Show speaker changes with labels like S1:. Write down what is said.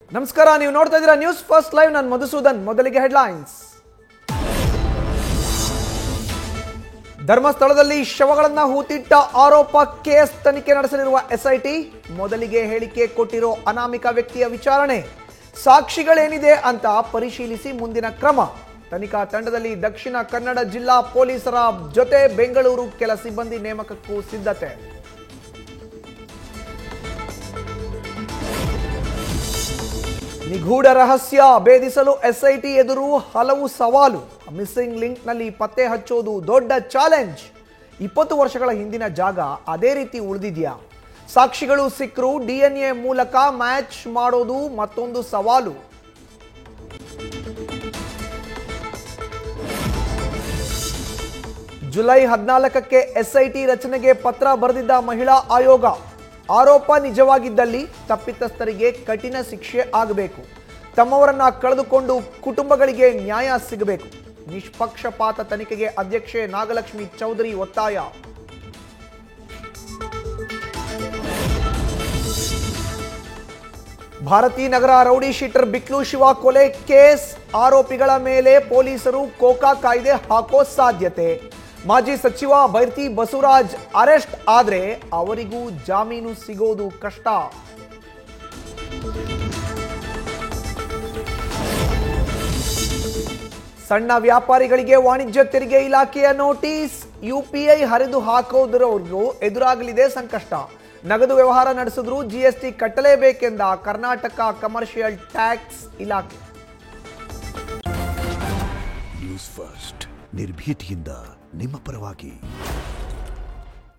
S1: ನಮಸ್ಕಾರ, ನೀವು ನೋಡ್ತಾ ಇದ್ದೀರಾ ನ್ಯೂಸ್ ಫಸ್ಟ್ ಲೈವ್. ನಾನು ಮಧುಸೂದನ್. ಮೊದಲಿಗೆ ಹೆಡ್ಲೈನ್ಸ್. ಧರ್ಮಸ್ಥಳದಲ್ಲಿ ಶವಗಳನ್ನು ಹೂತಿಟ್ಟ ಆರೋಪ ಕೇಸ್ ತನಿಖೆ ನಡೆಸಲಿರುವ ಎಸ್ಐಟಿ. ಮೊದಲಿಗೆ ಹೇಳಿಕೆ ಕೊಟ್ಟಿರೋ ಅನಾಮಿಕ ವ್ಯಕ್ತಿಯ ವಿಚಾರಣೆ, ಸಾಕ್ಷಿಗಳೇನಿದೆ ಅಂತ ಪರಿಶೀಲಿಸಿ ಮುಂದಿನ ಕ್ರಮ. ತನಿಖಾ ತಂಡದಲ್ಲಿ ದಕ್ಷಿಣ ಕನ್ನಡ ಜಿಲ್ಲಾ ಪೊಲೀಸರ ಜೊತೆ ಬೆಂಗಳೂರು ಕೆಲ ಸಿಬ್ಬಂದಿ ನೇಮಕಕ್ಕೂ ಸಿದ್ಧತೆ. ನಿಗೂಢ ರಹಸ್ಯ ಭೇದಿಸಲು ಎಸ್ಐಟಿ ಎದುರು ಹಲವು ಸವಾಲು. ಮಿಸ್ಸಿಂಗ್ ಲಿಂಕ್ನಲ್ಲಿ ಪತ್ತೆ ಹಚ್ಚೋದು ದೊಡ್ಡ ಚಾಲೆಂಜ್. 20 ವರ್ಷಗಳ ಹಿಂದಿನ ಜಾಗ ಅದೇ ರೀತಿ ಉಳಿದಿದೆಯಾ? ಸಾಕ್ಷಿಗಳು ಸಿಕ್ಕರು ಡಿಎನ್ಎ ಮೂಲಕ ಮ್ಯಾಚ್ ಮಾಡೋದು ಮತ್ತೊಂದು ಸವಾಲು. ಜುಲೈ 14ಕ್ಕೆ ಎಸ್ಐಟಿ ರಚನೆಗೆ ಪತ್ರ ಬರೆದಿದ್ದ ಮಹಿಳಾ ಆಯೋಗ. ಆರೋಪ ನಿಜವಾಗಿದ್ದಲ್ಲಿ ತಪ್ಪಿತಸ್ಥರಿಗೆ ಕಠಿಣ ಶಿಕ್ಷೆ ಆಗಬೇಕು. ತಮ್ಮವರನ್ನ ಕಳೆದುಕೊಂಡು ಕುಟುಂಬಗಳಿಗೆ ನ್ಯಾಯ ಸಿಗಬೇಕು. ನಿಷ್ಪಕ್ಷಪಾತ ತನಿಖೆಗೆ ಅಧ್ಯಕ್ಷೆ ನಾಗಲಕ್ಷ್ಮಿ ಚೌಧರಿ ಒತ್ತಾಯ. ಭಾರತೀನಗರ ರೌಡಿ ಶೀಟರ್ ಬಿಕ್ಲು ಶಿವ ಕೊಲೆ ಕೇಸ್ ಆರೋಪಿಗಳ ಮೇಲೆ ಪೊಲೀಸರು ಕೋಕಾ ಕಾಯ್ದೆ ಹಾಕೋ ಸಾಧ್ಯತೆ. ಮಾಜಿ ಸಚಿವ ಬೈರ್ತಿ ಬಸವರಾಜ್ ಅರೆಸ್ಟ್ ಆದ್ರೆ ಅವರಿಗೂ ಜಾಮೀನು ಸಿಗೋದು ಕಷ್ಟ. ಸಣ್ಣ ವ್ಯಾಪಾರಿಗಳಿಗೆ ವಾಣಿಜ್ಯ ತೆರಿಗೆ ಇಲಾಖೆಯ ನೋಟಿಸ್. ಯುಪಿಐ ಹರಿದು ಹಾಕೋದ್ರವ್ರಿಗೂ ಎದುರಾಗಲಿದೆ ಸಂಕಷ್ಟ. ನಗದು ವ್ಯವಹಾರ ನಡೆಸಿದ್ರು ಜಿಎಸ್ಟಿ ಕಟ್ಟಲೇಬೇಕೆಂದ ಕರ್ನಾಟಕ ಕಮರ್ಷಿಯಲ್ ಟ್ಯಾಕ್ಸ್ ಇಲಾಖೆ.
S2: ನ್ಯೂಸ್ ಫಸ್ಟ್, ನಿರ್ಭೀತಿಯಿಂದ ನಿಮ್ಮ ಪರವಾಗಿ.